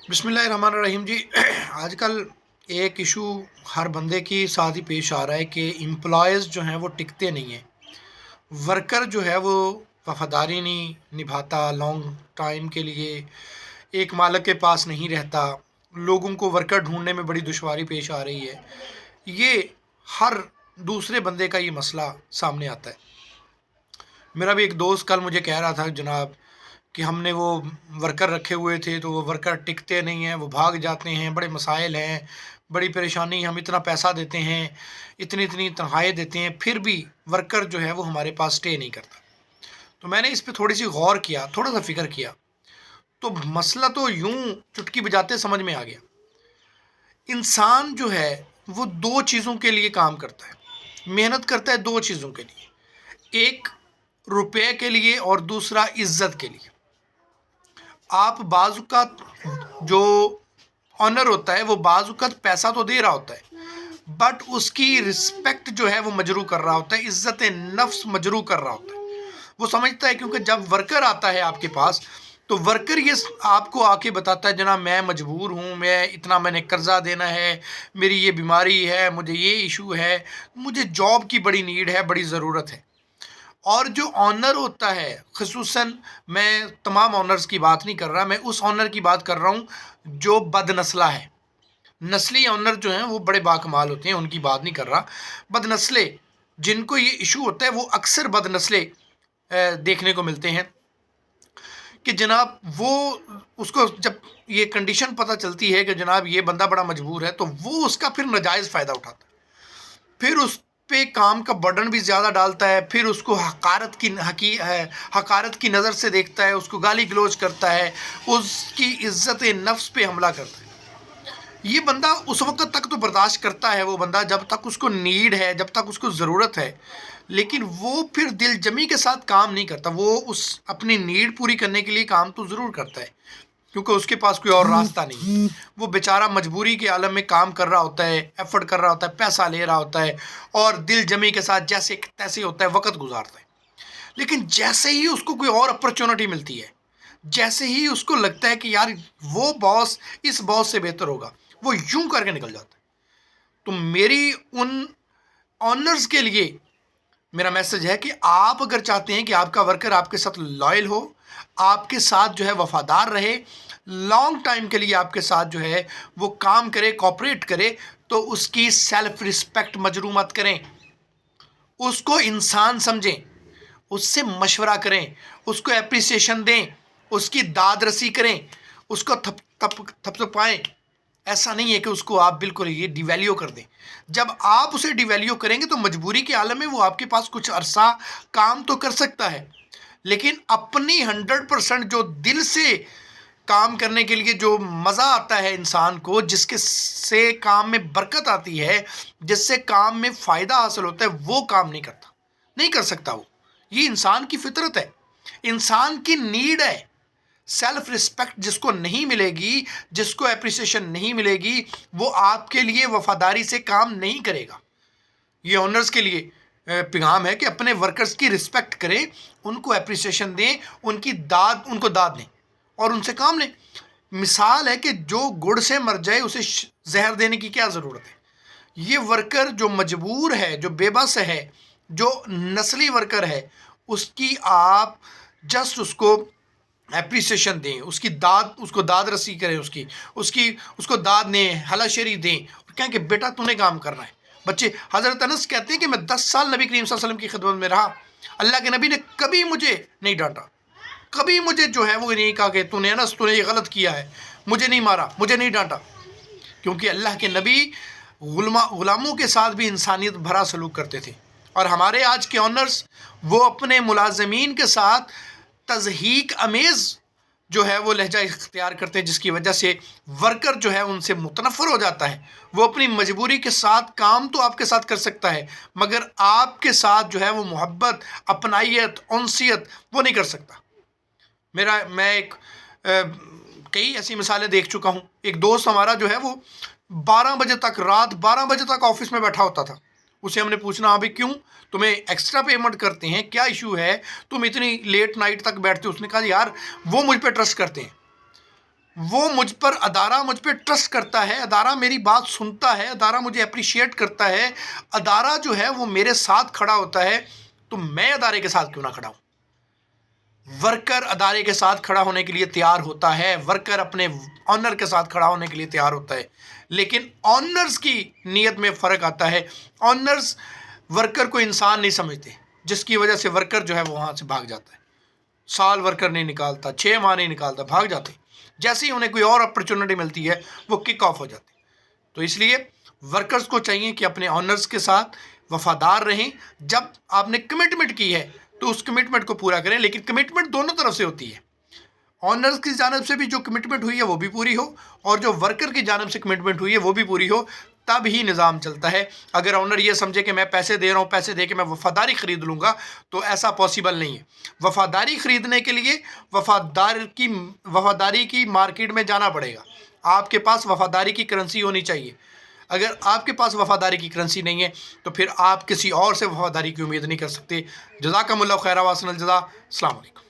बिस्मिल्लाहिर्रहमानिर्रहीम जी। आजकल एक इशू हर बंदे के साथ ही पेश आ रहा है कि एम्प्लॉयज़ जो हैं वो टिकते नहीं हैं। वर्कर जो है वो वफ़ादारी नहीं निभाता लॉन्ग टाइम के लिए, एक मालिक के पास नहीं रहता। लोगों को वर्कर ढूंढने में बड़ी दुश्वारी पेश आ रही है। ये हर दूसरे बंदे का ये मसला सामने आता है। मेरा भी एक दोस्त कल मुझे कह रहा था जनाब कि हमने वो वर्कर रखे हुए थे तो वो वर्कर टिकते नहीं हैं, वो भाग जाते हैं, बड़े मसाइल हैं, बड़ी परेशानी, हम इतना पैसा देते हैं, इतनी इतनी तनख्वाहें देते हैं, फिर भी वर्कर जो है वो हमारे पास स्टे नहीं करता। तो मैंने इस पे थोड़ी सी गौर किया, थोड़ा सा फिक्र किया, तो मसला तो यूं चुटकी बजाते समझ में आ गया। इंसान जो है वो दो चीज़ों के लिए काम करता है, मेहनत करता है दो चीज़ों के लिए, एक रुपए के लिए और दूसरा इज्जत के लिए। आप बाज़-औक़ात जो ऑनर होता है वो बाज़-औक़ात पैसा तो दे रहा होता है, बट उसकी रिस्पेक्ट जो है वो मजरू कर रहा होता है, इज्जत नफ्स मजरू कर रहा होता है। वो समझता है क्योंकि जब वर्कर आता है आपके पास तो वर्कर ये आपको आके बताता है जनाब मैं मजबूर हूँ, मैं इतना मैंने कर्जा देना है, मेरी ये बीमारी है, मुझे ये इशू है, मुझे जॉब की बड़ी नीड है, बड़ी ज़रूरत है। और जो ऑनर होता है, ख़ुसूसन मैं तमाम ऑनर्स की बात नहीं कर रहा, मैं उस ऑनर की बात कर रहा हूँ जो बदनस्ला है। नस्ली ऑनर जो हैं वो बड़े बाकमाल होते हैं, उनकी बात नहीं कर रहा। बदनस्ले जिनको ये इशू होता है वो अक्सर बदनस्ले देखने को मिलते हैं कि जनाब वो उसको जब ये कंडीशन पता चलती है कि जनाब ये बंदा बड़ा मजबूर है तो वो उसका फिर नाजायज़ फ़ायदा उठाता है, फिर उस पे काम का बर्डन भी ज़्यादा डालता है, फिर उसको हकारत की नज़र से देखता है, उसको गाली गलौज करता है, उसकी इज्जत नफ्स पे हमला करता है। ये बंदा उस वक्त तक तो बर्दाश्त करता है, वो बंदा जब तक उसको नीड है, जब तक उसको ज़रूरत है, लेकिन वो फिर दिल जमी के साथ काम नहीं करता। वो उस अपनी नीड पूरी करने के लिए काम तो ज़रूर करता है क्योंकि उसके पास कोई और रास्ता नहीं। वो बेचारा मजबूरी के आलम में काम कर रहा होता है, एफर्ट कर रहा होता है, पैसा ले रहा होता है और दिल जमी के साथ जैसे तैसे होता है, वक्त गुजारता है। लेकिन जैसे ही उसको कोई और अपॉर्चुनिटी मिलती है, जैसे ही उसको लगता है कि यार वो बॉस इस बॉस से बेहतर होगा, वो यूं करके निकल जाता है। तो मेरी उन ऑनर्स के लिए मेरा मैसेज है कि आप अगर चाहते हैं कि आपका वर्कर आपके साथ लॉयल हो, आपके साथ जो है वफादार रहे, लॉन्ग टाइम के लिए आपके साथ जो है वो काम करे, कोऑपरेट करे, तो उसकी सेल्फ रिस्पेक्ट मजरू मत करें, उसको इंसान समझें, उससे मशवरा करें, उसको एप्रिसिएशन दें, उसकी दाद रसी करें, उसको थपथपाएं। ऐसा नहीं है कि उसको आप बिल्कुल ये डिवैल्यू कर दें। जब आप उसे डिवैल्यू करेंगे तो मजबूरी के आलम में वो आपके पास कुछ अरसा काम तो कर सकता है, लेकिन अपनी 100% जो दिल से काम करने के लिए जो मज़ा आता है इंसान को, जिसके से काम में बरकत आती है, जिससे काम में फ़ायदा हासिल होता है, वो काम नहीं करता, नहीं कर सकता वो। ये इंसान की फितरत है, इंसान की नीड है। सेल्फ रिस्पेक्ट जिसको नहीं मिलेगी, जिसको एप्रिसिएशन नहीं मिलेगी, वो आपके लिए वफादारी से काम नहीं करेगा। ये ओनर्स के लिए पैगाम है कि अपने वर्कर्स की रिस्पेक्ट करें, उनको एप्रिसिएशन दें, उनको दाद दें और उनसे काम लें। मिसाल है कि जो गुड़ से मर जाए उसे जहर देने की क्या ज़रूरत है। ये वर्कर जो मजबूर है, जो बेबस है, जो नस्ली वर्कर है, उसकी आप जस्ट उसको एप्रिसिएशन दें, उसको दाद रसी करें, उसको दाद दें, हलाशेरी दें और कहें कि बेटा तूने काम करना है। बच्चे हज़रत अनस कहते हैं कि मैं 10 साल नबी करीम सल्लल्लाहु अलैहि वसल्लम की खिदमत में रहा, अल्लाह के नबी ने कभी मुझे नहीं डांटा, कभी मुझे जो है वो नहीं कहा कि तूने अनस तूने ये गलत किया है, मुझे नहीं मारा, मुझे नहीं डांटा, क्योंकि अल्लाह के नबी गुलामों के साथ भी इंसानियत भरा सलूक करते थे। और हमारे आज के ऑनर्स वो अपने मुलाजमीन के साथ तज़हीक अमेज़ जो है वो लहजा इख्तियार करते हैं, जिसकी वजह से वर्कर जो है उनसे मुतनफ़र हो जाता है। वो अपनी मजबूरी के साथ काम तो आपके साथ कर सकता है, मगर आपके साथ जो है वो मोहब्बत, अपनाइयत, उनसियत वो नहीं कर सकता। मैं कई ऐसी मिसालें देख चुका हूँ। एक दोस्त हमारा जो है वो 12 बजे तक, रात 12 बजे तक ऑफिस में बैठा होता था। उसे हमने पूछना, हाँ भाई क्यों, तुम्हें एक्स्ट्रा पेमेंट करते हैं, क्या इशू है, तुम इतनी लेट नाइट तक बैठते हो? उसने कहा यार वो मुझ पे ट्रस्ट करते हैं, وہ مجھ پر ادارہ مجھ پہ ٹرسٹ کرتا ہے، ادارہ میری بات سنتا ہے، ادارہ مجھے اپریشیٹ کرتا ہے، ادارہ جو ہے وہ میرے ساتھ کھڑا ہوتا ہے، تو میں ادارے کے ساتھ کیوں نہ کھڑا ہوں؟ ورکر ادارے کے ساتھ کھڑا ہونے کے لیے تیار ہوتا ہے، ورکر اپنے آنر کے ساتھ کھڑا ہونے کے لیے تیار ہوتا ہے، لیکن آنرز کی نیت میں فرق آتا ہے۔ آنرز ورکر کو انسان نہیں سمجھتے، جس کی وجہ سے ورکر جو ہے وہ وہاں سے بھاگ جاتا ہے، سال ورکر نہیں نکالتا، 6 ماہ نہیں نکالتا، بھاگ جاتے ہیں۔ جیسے ہی انہیں کوئی اور اپرچونٹی ملتی ہے وہ کک آف ہو جاتے ہیں۔ تو اس لیے ورکرز کو چاہیے کہ اپنے آنرز کے ساتھ وفادار رہیں۔ جب آپ نے کمٹمنٹ کی ہے تو اس کمٹمنٹ کو پورا کریں، لیکن کمٹمنٹ دونوں طرف سے ہوتی ہے، آنرز کی جانب سے بھی جو کمٹمنٹ ہوئی ہے وہ بھی پوری ہو، اور جو ورکر کی جانب سے کمٹمنٹ ہوئی ہے وہ بھی پوری ہو، تب ہی نظام چلتا ہے۔ اگر آنر یہ سمجھے کہ میں پیسے دے رہا ہوں، پیسے دے کے میں وفاداری خرید لوں گا، تو ایسا پاسبل نہیں ہے۔ وفاداری خریدنے کے لیے وفاداری کی مارکیٹ میں جانا پڑے گا، آپ کے پاس وفاداری کی کرنسی ہونی چاہیے۔ اگر آپ کے پاس وفاداری کی کرنسی نہیں ہے تو پھر آپ کسی اور سے وفاداری کی امید نہیں کر سکتے۔ جزاکم اللہ خیر و احسن الجزا۔ السلام علیکم۔